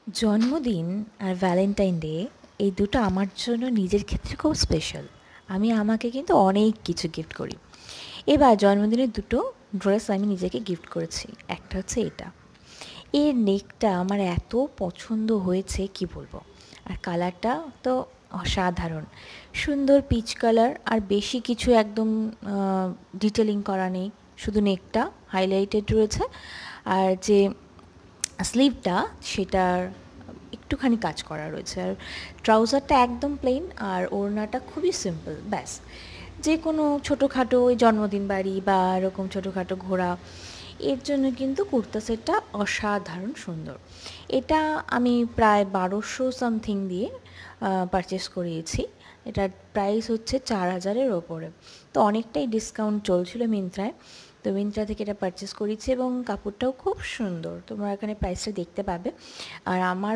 জন্মদিন আর Valentine day এই দুটো আমার জন্য নিজের ক্ষেত্রে খুব স্পেশাল। আমি আমাকে কিন্তু অনেক কিছু গিফট করি। এবার জন্মদিনের দুটো ড্রেস আমি নিজেকে গিফট করেছি। একটা হচ্ছে এটা। এর নেকটা আমার এত পছন্দ হয়েছে কি বলবো। আর কালারটা তো অসাধারণ। সুন্দর পিচ কালার, আর বেশি কিছু একদম ডিটেলিং করা নেই। শুধু নেকটা হাইলাইটেড রয়েছে। আর যে স্লিভটা সেটার একটুখানি কাজ করা রয়েছে। আর ট্রাউজারটা একদম প্লেন, আর ওড়নাটা খুবই সিম্পল, ব্যাস। যে কোনো ছোটোখাটো ওই জন্মদিন বাড়ি বা এরকম ছোটোখাটো ঘোরা, এর জন্য কিন্তু কুর্তা সেটটা অসাধারণ সুন্দর। এটা আমি প্রায় 1200 সামথিং দিয়ে পারচেস করিয়েছি। এটার প্রাইস হচ্ছে 4000-এর ওপরে। তো অনেকটাই ডিসকাউন্ট চলছিল মিন্ত্রায়। তো মিন্ত্রা থেকে এটা পারচেস করেছি এবং কাপড়টাও খুব সুন্দর। তোমরা এখানে প্রাইসটা দেখতে পাবে। আর আমার